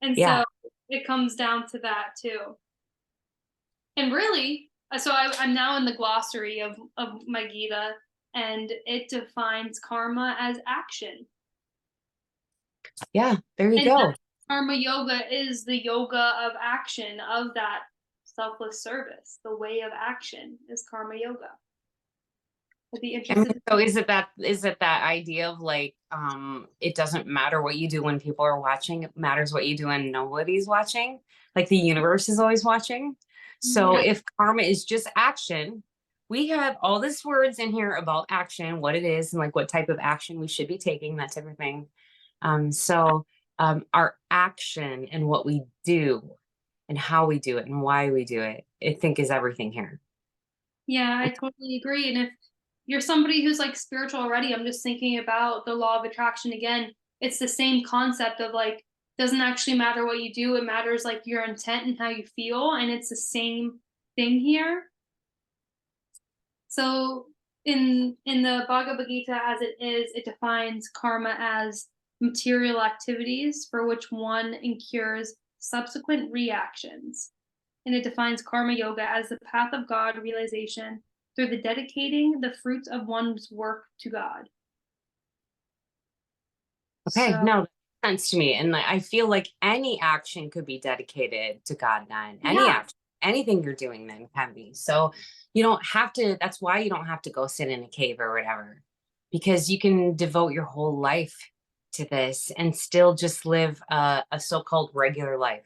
B: And
A: Yeah.
B: so it comes down to that too. And really, so I'm now in the glossary of my Gita, and it defines karma as action.
A: Yeah, there you
B: And
A: go.
B: karma yoga is the yoga of action, of that selfless service. The way of action is karma yoga. I'd be
A: I mean,
B: interested.
A: so is it that idea of like, it doesn't matter what you do when people are watching, it matters what you do when nobody's watching, like the universe is always watching. So
B: Yeah.
A: if karma is just action, we have all these words in here about action, what it is, and like what type of action we should be taking, that type of thing. Our action and what we do and how we do it and why we do it, I think, is everything here.
B: Yeah, I totally agree. And if you're somebody who's like spiritual already, I'm just thinking about the law of attraction again. It's the same concept of like, doesn't actually matter what you do, it matters like your intent and how you feel. And it's the same thing here. So in the Bhagavad Gita as it is, it defines karma as material activities for which one incurs subsequent reactions. And it defines karma yoga as the path of God realization through the dedicating the fruits of one's work to God.
A: Okay,
B: So
A: no, that makes sense to me. And like, I feel like any action could be dedicated to God then. Any
B: yeah,
A: action, anything you're doing then can be. So you don't have to, that's why you don't have to go sit in a cave or whatever, because you can devote your whole life to this and still just live a so-called regular life.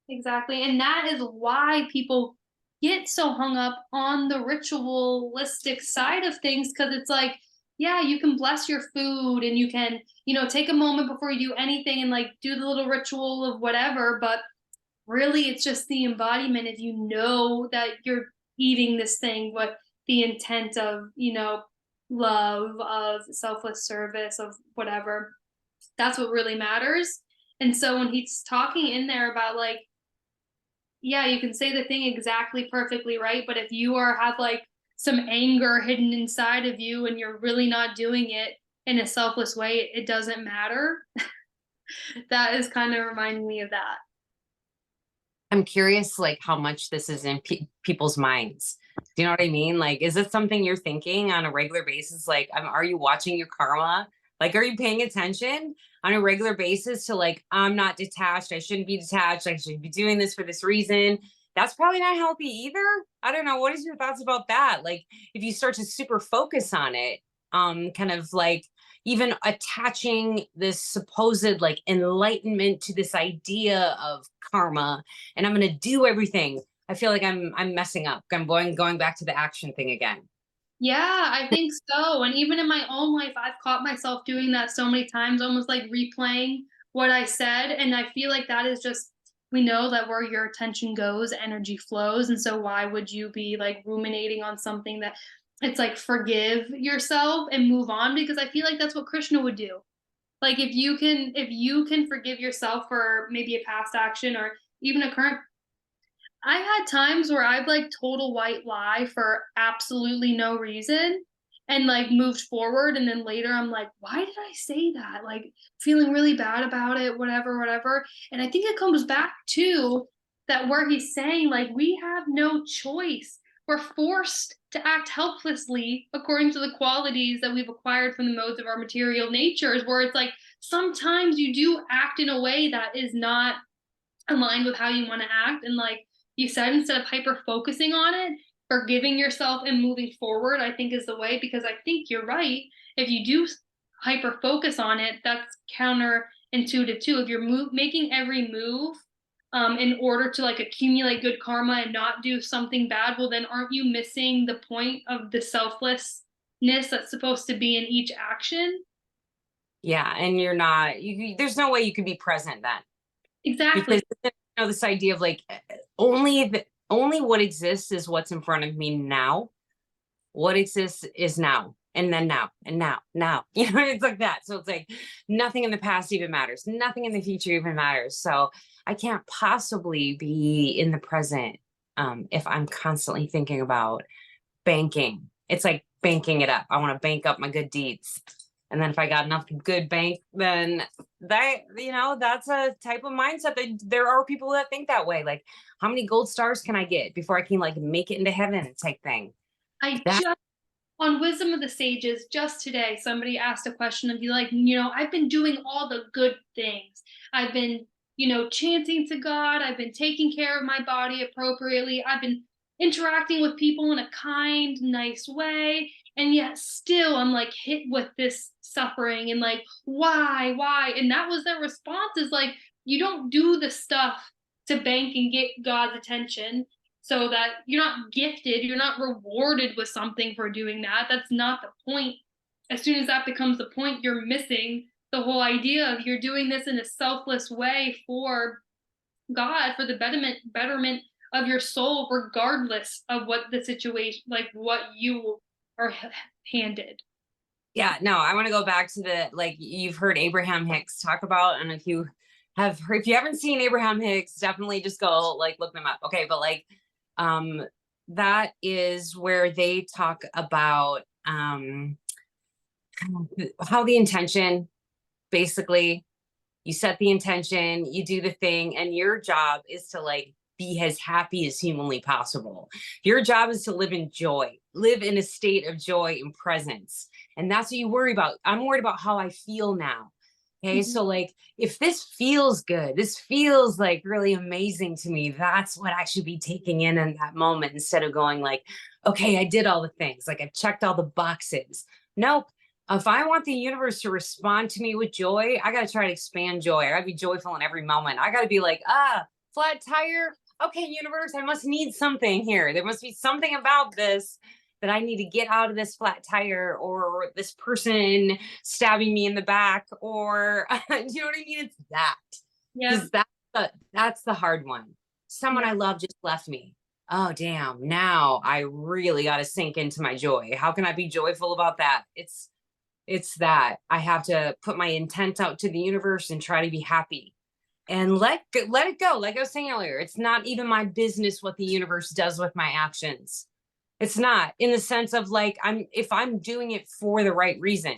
B: exactly. And that is why people get so hung up on the ritualistic side of things, because it's like, yeah, you can bless your food and you can, take a moment before you do anything and like do the little ritual of whatever. But really, it's just the embodiment. If you know that you're eating this thing with the intent of, love, of selfless service, of whatever, that's what really matters. And so when he's talking in there about like, yeah, you can say the thing exactly perfectly right, but if you have like some anger hidden inside of you and you're really not doing it in a selfless way, it doesn't matter. That is kind of reminding me of that.
A: I'm curious, like, how much this is in people's minds. Do you know what I mean? Like, is it something you're thinking on a regular basis? Like, are you watching your karma? Like, are you paying attention on a regular basis to like, I'm not detached. I shouldn't be detached. I should be doing this for this reason. that's probably not healthy either. I don't know. What is your thoughts about that? Like, if you start to super focus on it, kind of like even attaching this supposed like enlightenment to this idea of karma, and I'm going to do everything. I feel like I'm messing up. I'm going back to the action thing again.
B: Yeah, I think so. And even in my own life, I've caught myself doing that so many times, almost like replaying what I said. And I feel like that is just, we know that where your attention goes, energy flows. And so why would you be like ruminating on something that it's like forgive yourself and move on? Because I feel like that's what Krishna would do. Like if you can forgive yourself for maybe a past action or even a current, I've had times where I've like told a white lie for absolutely no reason and like moved forward. And then later I'm like, why did I say that? Like feeling really bad about it, whatever, whatever. And I think it comes back to that where he's saying, like, we have no choice. We're forced to act helplessly according to the qualities that we've acquired from the modes of our material natures, where it's like sometimes you do act in a way that is not aligned with how you want to act. And like you said, instead of hyper focusing on it, forgiving yourself and moving forward, I think is the way, because I think you're right. If you do hyper focus on it, that's counterintuitive too. If you're making every move in order to like accumulate good karma and not do something bad, well, then aren't you missing the point of the selflessness that's supposed to be in each action?
A: Yeah, and you're not. There's no way you could be present then,
B: Exactly.
A: because this idea of like only what exists is what's in front of me now. What exists is now, and then now, and now. It's like that. So it's like nothing in the past even matters. Nothing in the future even matters. So I can't possibly be in the present if I'm constantly thinking about banking. It's like banking it up. I want to bank up my good deeds. And then if I got enough good bank, then that's a type of mindset that there are people that think that way. Like, how many gold stars can I get before I can like make it into heaven type thing?
B: I
A: That
B: just on Wisdom of the Sages, just today, somebody asked a question of you, like, I've been doing all the good things. I've been, chanting to God. I've been taking care of my body appropriately. I've been interacting with people in a kind, nice way. And yet still I'm like hit with this suffering and like, why? And that was their response, is like, you don't do the stuff to bank and get God's attention, so that you're not gifted, you're not rewarded with something for doing that. That's not the point. As soon as that becomes the point, you're missing the whole idea of you're doing this in a selfless way for God, for the betterment of your soul, regardless of what the situation, like what you are handed.
A: Yeah, no, I want to go back to the, like, you've heard Abraham Hicks talk about, and if you haven't seen Abraham Hicks, definitely just go like look them up. Okay, but like um that is where they talk about how the intention, basically, you set the intention, you do the thing, and your job is to like be as happy as humanly possible. Your job is to live in joy, live in a state of joy and presence. And that's what you worry about. I'm worried about how I feel now. Okay.
B: Mhm.
A: So, like, if this feels good, this feels like really amazing to me, that's what I should be taking in that moment, instead of going, like, okay, I did all the things, like, I've checked all the boxes. Nope. If I want the universe to respond to me with joy, I got to try to expand joy. I got to be joyful in every moment. I got to be like, flat tire. Okay, universe, I must need something here. There must be something about this that I need to get out of this flat tire, or this person stabbing me in the back, or do you know what I mean? It's that.
B: Yeah.
A: Because that's the hard one. Someone
B: Yeah.
A: I love just left me. Oh, damn. Now I really got to sink into my joy. How can I be joyful about that? It's that I have to put my intent out to the universe and try to be happy and let it go. Like I was saying earlier, it's not even my business what the universe does with my actions. It's not, in the sense of like, if I'm doing it for the right reason,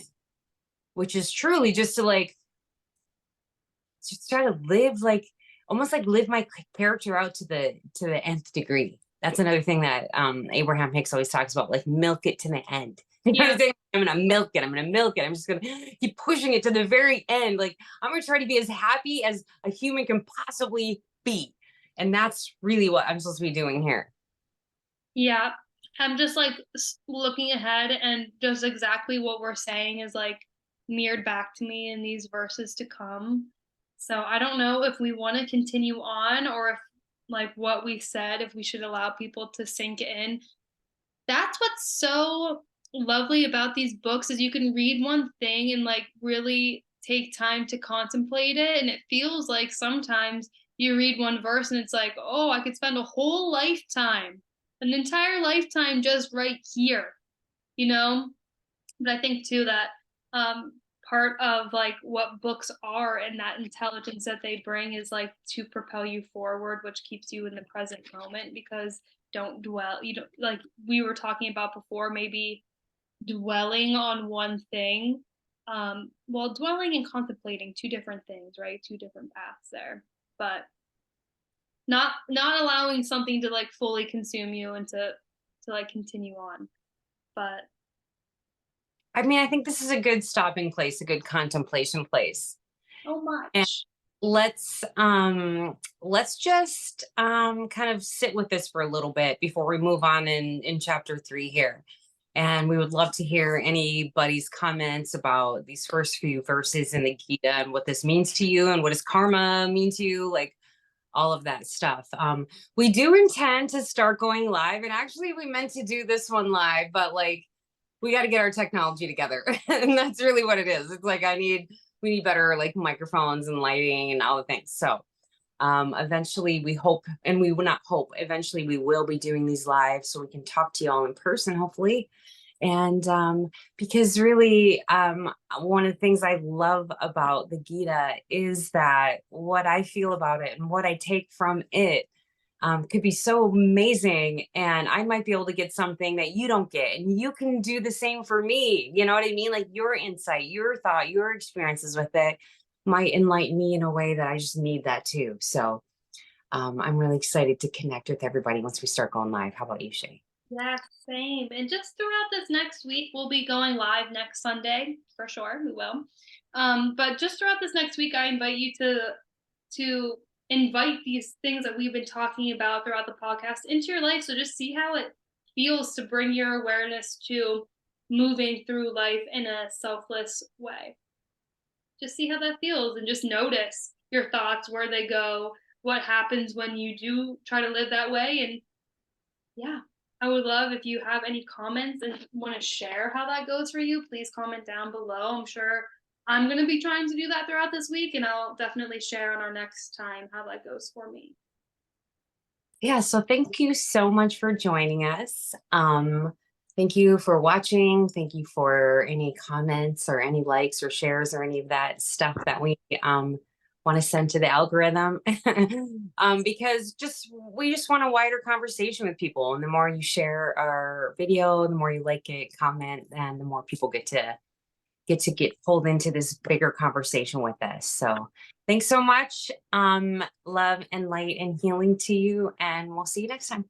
A: which is truly just to like just try to live, like, almost like live my character out to the nth degree. That's another thing that Abraham Hicks always talks about, like, milk it to the end. You know what I'm
B: Yeah.
A: saying? I'm gonna milk it. I'm gonna milk it. I'm just gonna keep pushing it to the very end. Like, I'm gonna try to be as happy as a human can possibly be. And that's really what I'm supposed to be doing here.
B: Yeah. I'm just like looking ahead, and just exactly what we're saying is like mirrored back to me in these verses to come. So I don't know if we want to continue on, or if like what we said, if we should allow people to sink in. That's what's so lovely about these books, is you can read one thing and like really take time to contemplate it, and it feels like sometimes you read one verse and it's like, oh, I could spend a whole lifetime, an entire lifetime just right here, you know. But I think too that um part of like what books are and that intelligence that they bring is like to propel you forward, which keeps you in the present moment, because don't dwell, you don't, like we were talking about before, maybe dwelling on one thing, well, dwelling and contemplating, two different things, right? Two different paths there. But not allowing something to like fully consume you and to like continue on. But
A: I mean, I think this is a good stopping place, a good contemplation place.
B: so
A: And
B: much.
A: let's just kind of sit with this for a little bit before we move on in chapter 3 here. And we would love to hear anybody's comments about these first few verses in the Gita and what this means to you, and what does karma mean to you, like all of that stuff. We do intend to start going live, and actually we meant to do this one live, but like we got to get our technology together. And that's really what it is. It's like we need better like microphones and lighting and all the things. So eventually we hope, and we will not hope, eventually we will be doing these live so we can talk to you all in person, hopefully. And because really, one of the things I love about the Gita is that what I feel about it and what I take from it could be so amazing. And I might be able to get something that you don't get, and you can do the same for me. You know what I mean? Like your insight, your thought, your experiences with it might enlighten me in a way that I just need that too. So I'm really excited to connect with everybody once we start going live. How about you, Shae?
B: Yeah, same. And just throughout this next week, we'll be going live next Sunday for sure. We will. But just throughout this next week, I invite you to invite these things that we've been talking about throughout the podcast into your life. So just see how it feels to bring your awareness to moving through life in a selfless way. Just see how that feels, and just notice your thoughts, where they go, what happens when you do try to live that way. And yeah, I would love if you have any comments and want to share how that goes for you. Please comment down below. I'm sure I'm going to be trying to do that throughout this week, and I'll definitely share on our next time how that goes for me.
A: Yeah, so thank you so much for joining us. Thank you for watching. Thank you for any comments or any likes or shares or any of that stuff that we want to send to the algorithm. Because we just want a wider conversation with people. And the more you share our video, the more you like it, comment, and the more people get to pulled into this bigger conversation with us. So thanks so much. Love and light and healing to you. And we'll see you next time.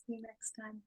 B: See you next time.